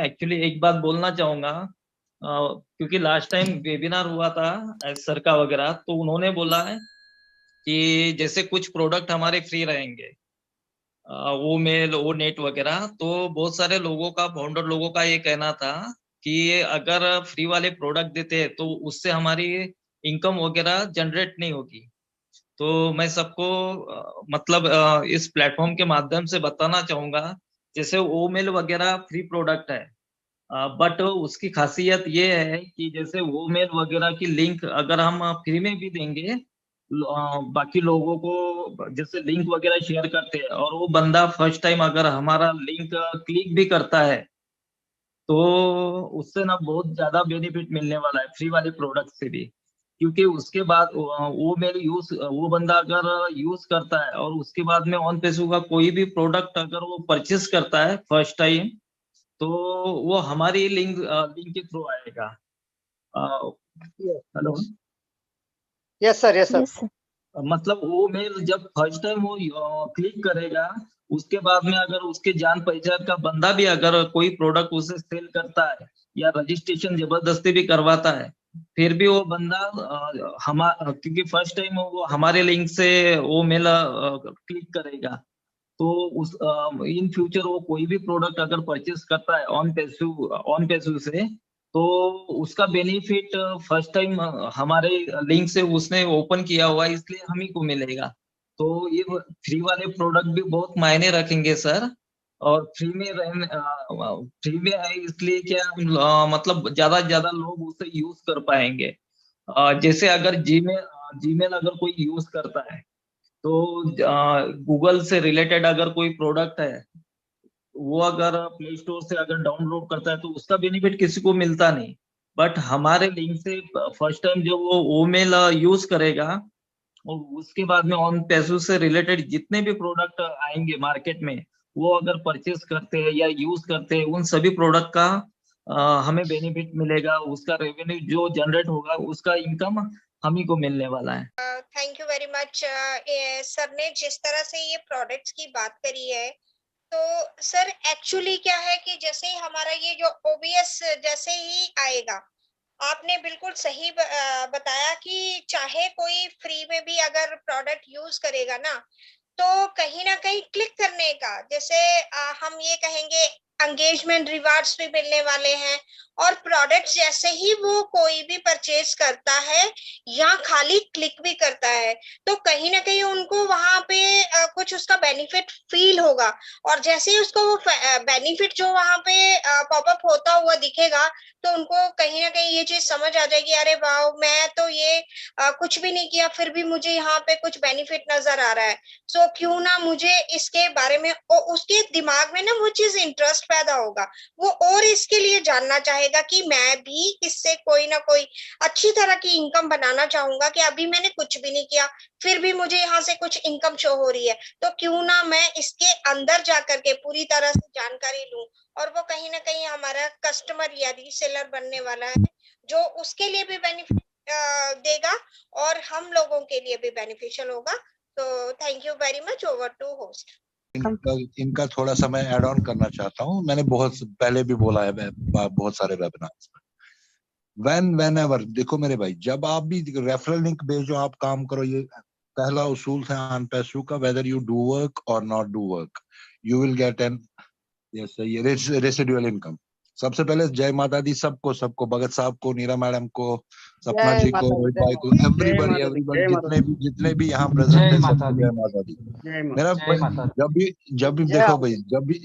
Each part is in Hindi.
एक्चुअली एक बात बोलना चाहूंगा। क्योंकि लास्ट टाइम वेबिनार हुआ था सर का वगैरह, तो उन्होंने बोला है कि जैसे कुछ प्रोडक्ट हमारे फ्री रहेंगे, वो मेल वो नेट वगैरह, तो बहुत सारे लोगों का, फाउंडर लोगों का ये कहना था कि अगर फ्री वाले प्रोडक्ट देते हैं तो उससे हमारी इनकम वगैरह जनरेट नहीं होगी। तो मैं सबको मतलब इस प्लेटफॉर्म के माध्यम से बताना चाहूंगा, जैसे वो मेल वगैरह फ्री प्रोडक्ट है, बट उसकी खासियत ये है कि जैसे वो मेल वगैरह की लिंक अगर हम फ्री में भी देंगे, बाकी लोगों को जैसे लिंक वगैरह शेयर करते हैं, और वो बंदा फर्स्ट टाइम अगर हमारा लिंक क्लिक भी करता है, तो उससे ना बहुत ज्यादा बेनिफिट मिलने वाला है फ्री वाले प्रोडक्ट से भी। क्योंकि उसके बाद वो मेरे यूज वो बंदा अगर यूज करता है और उसके बाद में ऑन पेसू का कोई भी प्रोडक्ट अगर वो परचेस करता है फर्स्ट टाइम, तो वो हमारी लिंक के थ्रू आएगा। Hello. Yes sir, yes sir. Yes sir. मतलब वो मेल जब फर्स्ट टाइम वो क्लिक करेगा, उसके बाद में अगर उसके जान पहचान का बंदा भी अगर कोई प्रोडक्ट उसे सेल करता है या रजिस्ट्रेशन जबरदस्ती भी करवाता है, फिर भी वो बंदा क्योंकि फर्स्ट टाइम वो हमारे लिंक से वो मेल क्लिक करेगा, तो उस इन फ्यूचर वो कोई भी प्रोडक्ट अगर परचेस करता है ऑन पेसू से, तो उसका बेनिफिट फर्स्ट टाइम हमारे लिंक से उसने ओपन किया हुआ है, इसलिए हम ही को मिलेगा। तो ये फ्री वाले प्रोडक्ट भी बहुत मायने रखेंगे सर। और फ्री में है इसलिए क्या मतलब ज्यादा से ज्यादा लोग उसे यूज कर पाएंगे। जैसे अगर जीमेल अगर कोई यूज करता है, तो गूगल से रिलेटेड अगर कोई प्रोडक्ट है, वो अगर प्ले स्टोर से अगर डाउनलोड करता है तो उसका बेनिफिट किसी को मिलता नहीं। बट हमारे लिंक से फर्स्ट टाइम जो वो मेल यूज करेगा, और उसके बाद में ऑन पैसो से रिलेटेड जितने भी प्रोडक्ट आएंगे मार्केट में, वो अगर परचेस करते हैं या यूज करते हैं, उन सभी प्रोडक्ट का हमें बेनिफिट मिलेगा। उसका रेवेन्यू जो जनरेट होगा, उसका इनकम हम ही को मिलने वाला है। Thank you very much. Sir ने जिस तरह से ये प्रोडक्ट्स की बात करी है, तो सर एक्चुअली क्या है कि जैसे ही हमारा ये जो ओबीएस जैसे ही आएगा, आपने बिल्कुल सही बताया कि चाहे कोई फ्री में भी अगर प्रोडक्ट यूज करेगा ना, तो कहीं ना कहीं क्लिक करने का, जैसे हम ये कहेंगे एंगेजमेंट रिवार्ड्स भी मिलने वाले हैं। और प्रोडक्ट जैसे ही वो कोई भी परचेज करता है या खाली क्लिक भी करता है, तो कहीं ना कहीं उनको वहां पे कुछ उसका बेनिफिट फील होगा। और जैसे ही उसको वो बेनिफिट जो वहां पे पॉपअप होता हुआ दिखेगा, तो उनको कहीं ना कहीं ये चीज समझ आ जाएगी, अरे वाह, मैं तो ये कुछ भी नहीं किया, फिर भी मुझे यहाँ पे कुछ बेनिफिट नजर आ रहा है। सो क्यों ना मुझे इसके बारे में, उसके दिमाग में ना वो चीज इंटरेस्ट पैदा होगा, वो और इसके लिए जानना चाहेगा कि मैं भी इससे कोई ना कोई अच्छी तरह की इनकम बनाना चाहूंगा, कि अभी मैंने कुछ भी नहीं किया फिर भी मुझे यहाँ से कुछ इनकम शो हो रही है, तो क्यों ना मैं इसके अंदर जाकर के पूरी तरह से जानकारी लूं। और वो कहीं ना कहीं हमारा कस्टमर या रीसेलर बनने वाला है, जो उसके लिए भी बेनिफिट देगा और हम लोगों के लिए भी बेनिफिशियल होगा। तो thank you very much. Over to host. इनका थोड़ा सा मैं ऐड ऑन करना चाहता हूँ। मैंने बहुत पहले भी बोला है बहुत सारे वेबिनार्स में, वेन एवर, देखो मेरे भाई, जब आप भी रेफरल लिंक भेजो, आप काम करो, ये पहला उसूल है ऑन पैसू का, वेदर यू डू वर्क और not do work, you will get an residual income. सबसे पहले जय माता दी सबको, भगत साहब को, नीरा मैडम को, सपना जी को, रोहित भाई को, एवरीबॉडी, जितने भी यहाँ प्रेजेंट है, सबको जय माता दी। मेरा जब भी देखो भाई,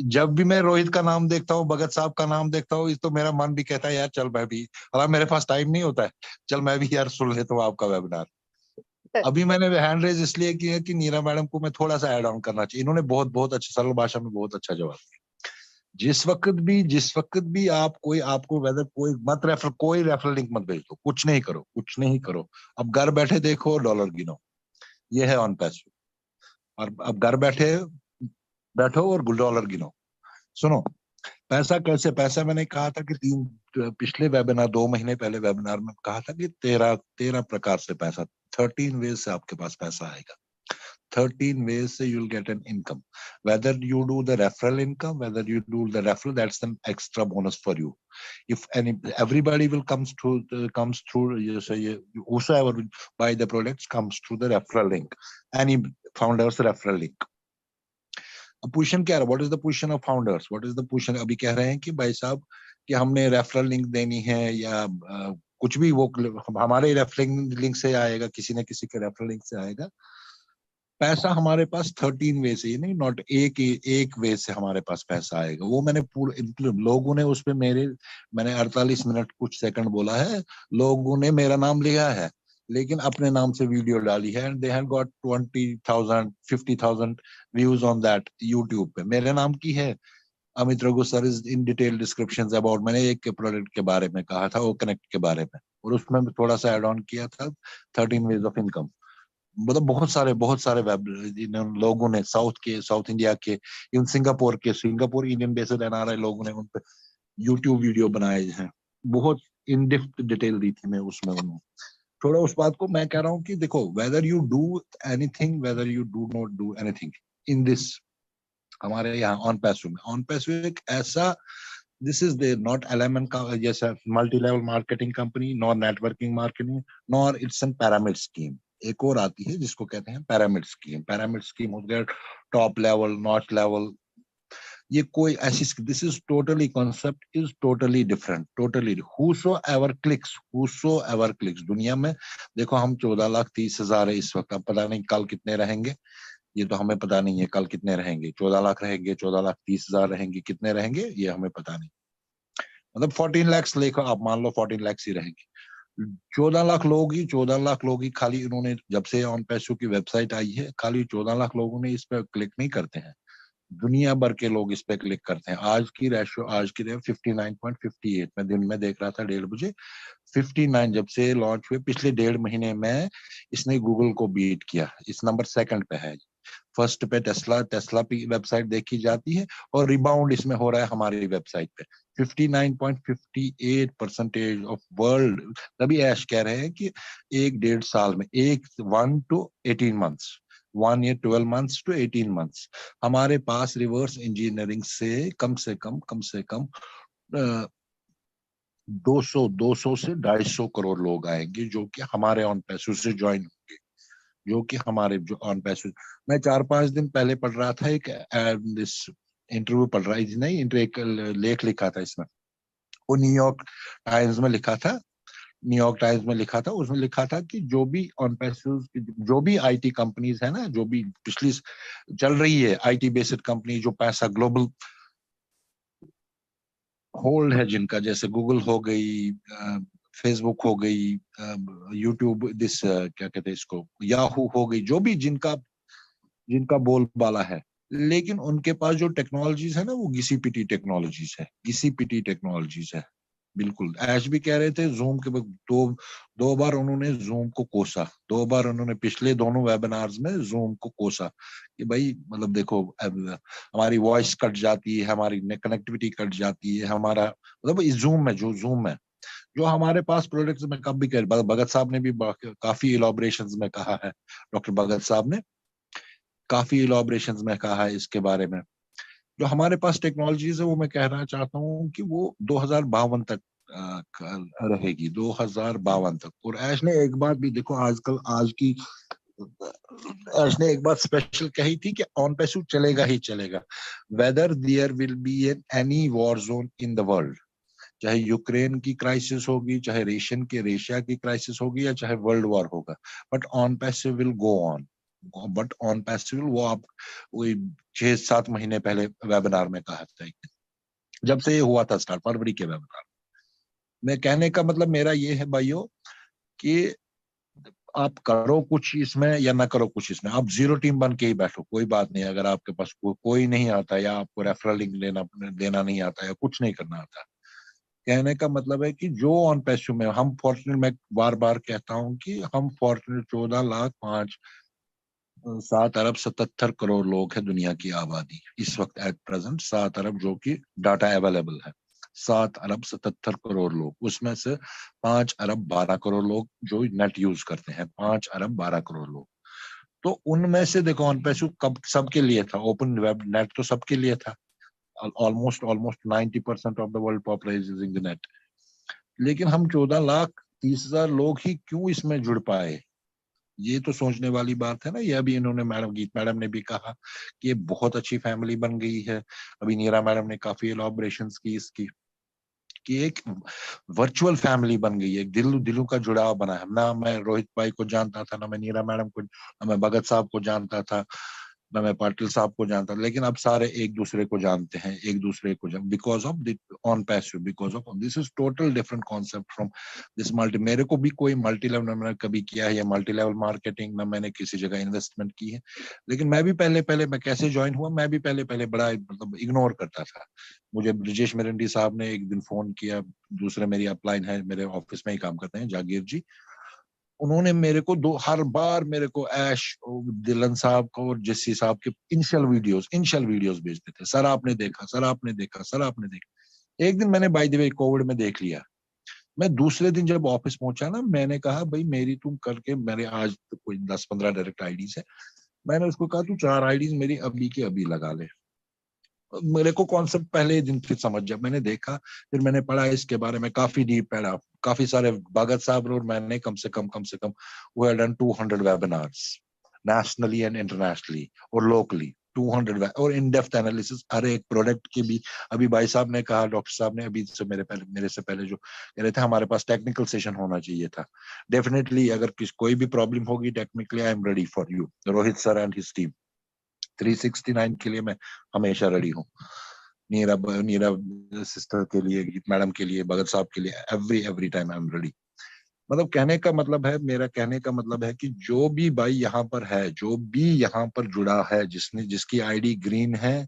जब भी मैं रोहित का नाम देखता हूँ, भगत साहब का नाम देखता हूँ, तो मेरा मन भी कहता है यार चल मैं भी, हालांकि मेरे पास टाइम नहीं होता है, चल मैं भी यार सुन लेता हूँ आपका वेबिनार। अभी मैंने हैंड रेज इसलिए किया कि नीरा मैडम को मैं थोड़ा सा ऐड ऑन करना चाहिए। इन्होंने बहुत अच्छा सरल भाषा में बहुत अच्छा जवाब दिया। जिस वक्त भी आप आपको वेदर कोई रेफरल लिंक मत भेज दो, कुछ नहीं करो। अब घर बैठे देखो, डॉलर गिनो, ये है ऑन पैसो। और अब घर बैठो और डॉलर गिनो। सुनो, पैसा मैंने कहा था कि पिछले वेबिनार 2 महीने पहले वेबिनार में कहा था कि 13 प्रकार से पैसा, 13 वेज से आपके पास पैसा आएगा। 13 ways you'll get an income. Whether you do the referral income, whether you do the referral, that's an extra bonus for you. If everybody will comes through you say whosoever will buy the products comes through the referral link, any founders referral link. Position क्या है? What is the position of founders? What is the position? अभी कह रहे हैं कि भाई साहब कि हमने रेफरल लिंक देनी है या कुछ भी, वो हमारे रेफरल लिंक से आएगा, किसी न किसी के रेफरल लिंक से आएगा पैसा हमारे पास 13 वे से, नहीं नॉट एक वे से हमारे पास पैसा आएगा। वो मैंने पूरा लोगों ने उस पे मैंने 48 मिनट कुछ सेकंड बोला है, लोगों ने मेरा नाम लिया है लेकिन अपने नाम से वीडियो डाली है and they have got 20,000 50,000 views on that YouTube पे। मेरे नाम की है Amit Raghu sir is in detail descriptions about, मैंने एक प्रोडक्ट के बारे में कहा था, वो कनेक्ट के बारे में, और उसमें थोड़ा सा एड ऑन किया था 13 वेज ऑफ इनकम। मतलब बहुत सारे वेब लोगों ने साउथ इंडिया के, in Singapore Indian based NRI लोगों ने उन पे यूट्यूब वीडियो बनाए हैं, बहुत इन डेप्थ डिटेल दी थी मैं उसमें। उन्होंने थोड़ा उस बात को मैं कह रहा हूँ कि देखो, whether you do anything, whether you do not do anything in this, हमारे यहाँ ऑन पैसिव एक ऐसा, this is the not element का जैसा multi level marketing company, nor networking marketing, nor it's an pyramid scheme. एक और आती है जिसको कहते हैं पिरामिड स्कीम हो गया टॉप लेवल, नॉट लेवल, ये कोई ऐसी, this is totally concept is totally different, totally whosoever clicks दुनिया में। देखो हम 14,30,000 है इस वक्त, अब पता नहीं कल कितने रहेंगे, ये तो हमें पता नहीं है कल कितने रहेंगे, 14 लाख रहेंगे, 14,30,000 रहेंगे, कितने रहेंगे ये हमें पता नहीं, मतलब 14 लाख लेखो आप मान लो 14 लाख ही रहेंगे। 14 लाख लोग ही खाली इन्होंने, जब से ऑन पैसो की वेबसाइट आई है, खाली 14 लाख लोगों ने इस पे क्लिक नहीं करते हैं, दुनिया भर के लोग इस पे क्लिक करते हैं। आज की रेशियो 59.58, मैं दिन में देख रहा था 1:30 बजे, 59 जब से लॉन्च हुए पिछले 1.5 महीने में इसने गूगल को बीट किया, इस नंबर सेकंड पे है। फर्स्ट पे टेस्ला की वेबसाइट देखी जाती है और रिबाउंड इसमें हो रहा है हमारी वेबसाइट पे 59.58% ऑफ वर्ल्ड। तभी ऐश कह रहे हैं कि 1.5 साल में 1 to 18 months 1 year 12 months to 18 months हमारे पास रिवर्स इंजीनियरिंग से कम 200 से 250 करोड़ लोग आएंगे जो कि हमारे ऑन पैसो से ज्वाइन होंगे, जो कि हमारे जो ऑन पैसो। मैं 4-5 दिन पहले पढ़ रहा था, एक इंटरव्यू पढ़ रहा है, नहीं एक लेख लिखा था इसमें, वो न्यूयॉर्क टाइम्स में लिखा था, उसमें लिखा था कि जो भी ऑन पैसो, जो भी आईटी कंपनीज है ना, जो भी पिछली चल रही है आईटी बेस्ड कंपनी, जो पैसा ग्लोबल होल्ड है जिनका, जैसे गूगल हो गई, फेसबुक हो गई, यूट्यूब, क्या कहते हैं इसको, याहू हो गई, जो भी जिनका बोलबाला है, लेकिन उनके पास जो टेक्नोलॉजीज है ना, वो घिसी-पिटी टेक्नोलॉजीज है। बिल्कुल ऐश भी कह रहे थे, जूम के दो बार उन्होंने जूम को कोसा, 2 बार उन्होंने पिछले दोनों वेबिनार्स में जूम को कोसा कि भाई मतलब देखो हमारी वॉइस कट जाती है, हमारी कनेक्टिविटी कट जाती है, हमारा मतलब इस जूम में जो हमारे पास प्रोडक्ट्स में कब भी कह, भगत साहब ने भी काफी इलॉबरेशंस में कहा है, डॉक्टर भगत साहब ने काफी इलॉबरेशंस में कहा है इसके बारे में। जो हमारे पास टेक्नोलॉजीज है वो मैं कहना चाहता हूँ कि वो 2052 तक रहेगी, 2052 तक। और ऐश ने एक बात भी देखो, ऐश ने एक बात स्पेशल कही थी कि ऑन पैसो चलेगा ही चलेगा, whether there will be any war zone in the world, चाहे यूक्रेन की क्राइसिस होगी, चाहे रशिया की क्राइसिस होगी, या चाहे वर्ल्ड वॉर होगा, बट ऑन पैसो will go on. But on passive, वो आप 6-7 महीने पहले वेबिनार में कहा था, जब से ये हुआ था स्टार्ट, फरवरी के वेबिनार में। कहने का मतलब मेरा ये है भाइयों कि आप करो कुछ इसमें या ना करो कुछ इसमें, आप जीरो टीम बन के ही बैठो, कोई बात नहीं। अगर आपके पास कोई नहीं आता, या आपको रेफरल लिंक देना नहीं आता, या कुछ नहीं करना आता, कहने का मतलब है कि जो ऑन पैसो में हम फॉर्चुनेट, मैं बार बार कहता हूं कि हम फॉर्चुनेट 7 अरब 77 करोड़ लोग है दुनिया की आबादी इस वक्त एट प्रेजेंट, 7 अरब जो कि डाटा अवेलेबल है, 7 अरब 77 करोड़ लोग, उसमें से 5 अरब 12 करोड़ लोग जो नेट यूज करते हैं, 5 अरब 12 करोड़ लोग। तो उनमें से देखो ऑन पैसिव कब सबके लिए था, ओपन वेब नेट तो सबके लिए था, almost 90% of the world population using the net. लेकिन हम 14,30,000 लोग ही क्यों इसमें जुड़ पाए, ये तो सोचने वाली बात है ना। ये अभी इन्होंने गीत मैडम ने भी कहा कि ये बहुत अच्छी फैमिली बन गई है। अभी नीरा मैडम ने काफी एलॉबरेशंस की इसकी, कि एक वर्चुअल फैमिली बन गई है, एक दिलों का जुड़ाव बना है ना। मैं रोहित भाई को जानता था, ना मैं नीरा मैडम को, ना मैं भगत साहब को जानता था, ना मैं पाटिल साहब को जानता था, लेकिन अब सारे एक दूसरे को जानते हैं, एक दूसरे को because of on passive, because of this is total different concept from this multi. मेरे को भी कोई मल्टी लेवल ना मैंने कभी किया है, या मल्टी लेवल मार्केटिंग ना मैंने किसी जगह इन्वेस्टमेंट की है। लेकिन मैं भी पहले मैं कैसे ज्वाइन हुआ, मैं भी पहले बड़ा मतलब इग्नोर करता था। मुझे ब्रिजेश मेरंडी साहब ने एक दिन फोन किया, दूसरे मेरी अपलाइन है, मेरे ऑफिस में ही काम करते हैं, जागीर जी। उन्होंने मेरे को हर बार मेरे को ऐश दिलन साहब को और जस्सी साहब के इनिशियल वीडियोस भेजते थे। सर आपने देखा, सर आपने देखा, सर आपने देखा। एक दिन मैंने बाय द वे कोविड में देख लिया। मैं दूसरे दिन जब ऑफिस पहुंचा ना, मैंने कहा भाई मेरी तुम करके, मेरे आज तो कोई 10-15 डायरेक्ट आईडीज है, मैंने उसको कहा तू 4 आईडीज मेरी अभी के अभी लगा ले। मेरे को कॉन्सेप्ट पहले दिन फिर समझ, जब मैंने देखा फिर मैंने पढ़ा इसके बारे में, काफी डीप पढ़ा। काफी सारे भगत साहब और मैंने कम से कम we have done 200 webinars nationally and internationally और लोकली, 200 और इन डेप्थ एनालिसिस हर एक प्रोडक्ट की भी। अभी भाई साहब ने कहा, डॉक्टर साहब ने अभी से मेरे से पहले जो कह रहे थे, हमारे पास टेक्निकल सेशन होना चाहिए था। डेफिनेटली अगर कोई भी प्रॉब्लम होगी technically, I am ready for you, Rohit sir and his team. 369 के लिए मैं हमेशा रेडी हूँ। नीरा सिस्टर के लिए, गीत मैडम के लिए, भगत साहब के लिए, every time I am ready. मतलब कहने का मतलब है, मेरा कहने का मतलब है कि जो भी भाई यहाँ पर है, जो भी यहाँ पर जुड़ा है, जिसकी आईडी ग्रीन है,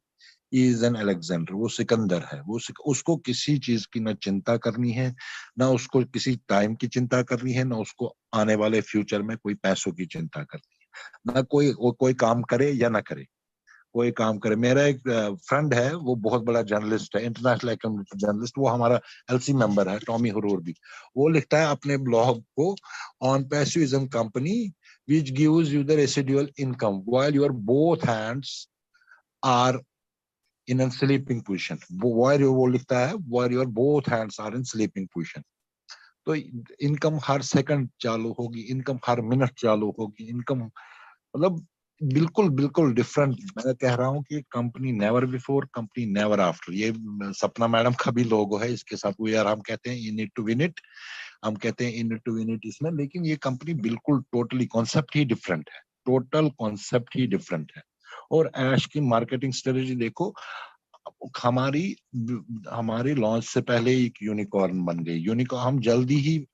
इज एन अलेक्जेंडर, वो सिकंदर है। उसको किसी चीज की ना चिंता करनी है, ना उसको किसी टाइम की चिंता करनी है, ना उसको आने वाले फ्यूचर में कोई पैसों की चिंता करनी है। ना कोई काम करे या ना करे, कोई काम करे। मेरा एक फ्रेंड है, वो बहुत बड़ा जर्नलिस्ट है, इंटरनेशनल इकोनॉमिक जर्नलिस्ट, वो हमारा एलसी मेंबर है, टॉमी हुरूर भी। वो लिखता है अपने ब्लॉग को, on passive is an company which gives you the residual income while your both hands are in a sleeping position. वो लिखता है while your both hands are in sleeping position। तो इनकम हर सेकंड चालू होगी, इनकम हर मिनट चालू होगी, इनकम मतलब बिल्कुल डिफरेंट। मैं कह रहा हूँ कि company never before, company never after. ये सपना मैडम का भी लोगो है इसके साथ। वो यार हम कहते हैं in it to win it, हम कहते हैं in it to win it इसमें। लेकिन ये कंपनी बिल्कुल टोटली कॉन्सेप्ट ही डिफरेंट है, टोटल कॉन्सेप्ट ही डिफरेंट है। और ऐश की मार्केटिंग स्ट्रेटेजी देखो, हमारी लॉन्च से पहले एक यूनिकॉर्न बन गई। यूनिकॉर्न हम जल्दी ही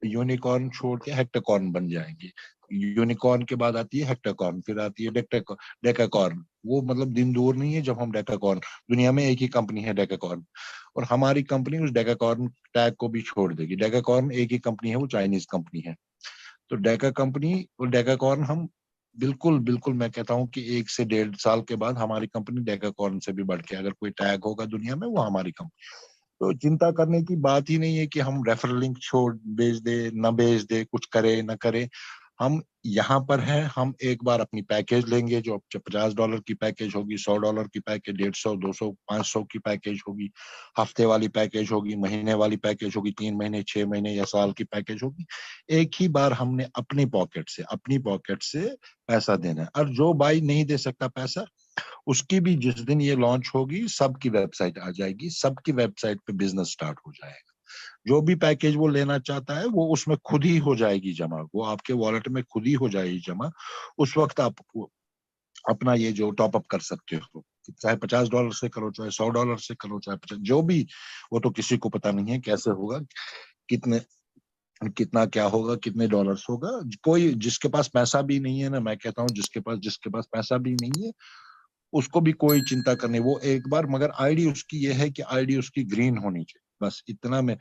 यूनिकॉर्न छोड़ के हेक्टाकॉर्न बन जाएंगे। यूनिकॉर्न के बाद आती है हेक्टाकॉर्न, फिर आती है डेकाकॉर्न। वो मतलब दिन दूर नहीं है जब हम डेकाकॉर्न, दुनिया में एक ही कंपनी है डेकाकॉर्न, और हमारी कंपनी उस डेकाकॉर्न टैग को भी छोड़ देगी। डेकाकॉर्न एक ही कंपनी है, वो चाइनीज कंपनी है। तो डेका कंपनी और डेकाकॉर्न हम बिल्कुल मैं कहता हूँ कि 1 से 1.5 साल के बाद हमारी कंपनी डेकाकॉर्न से भी बढ़ के, अगर कोई टैग होगा दुनिया में, वो हमारी कंपनी। तो चिंता करने की बात ही नहीं है कि हम रेफरल लिंक बेच दे ना बेच दे, कुछ करे ना करे। हम यहाँ पर हैं, हम एक बार अपनी पैकेज लेंगे, जो $50 की पैकेज होगी, $100 की पैकेज, 150, 200, 500 की पैकेज होगी, हफ्ते वाली पैकेज होगी, महीने वाली पैकेज होगी, 3 महीने, 6 महीने या साल की पैकेज होगी। एक ही बार हमने अपनी पॉकेट से पैसा देना है। और जो भाई नहीं दे सकता पैसा, उसकी भी जिस दिन ये लॉन्च होगी, सबकी वेबसाइट आ जाएगी, सबकी वेबसाइट पे बिजनेस स्टार्ट हो जाएगा। जो भी पैकेज वो लेना चाहता है, वो उसमें खुद ही हो जाएगी जमा, वो आपके वॉलेट में खुद ही हो जाएगी जमा। उस वक्त आप अपना ये जो टॉप अप कर सकते हो, चाहे $50 से करो, चाहे $100 से करो, चाहे 50, जो भी, वो तो किसी को पता नहीं है कैसे होगा, कितना क्या होगा, कितने डॉलर्स होगा। कोई जिसके पास पैसा भी नहीं है ना, मैं कहता हूँ जिसके पास पैसा भी नहीं है, उसको भी कोई चिंता करनी। वो एक बार, मगर आईडी उसकी ये है कि आईडी उसकी ग्रीन होनी चाहिए, बस इतना में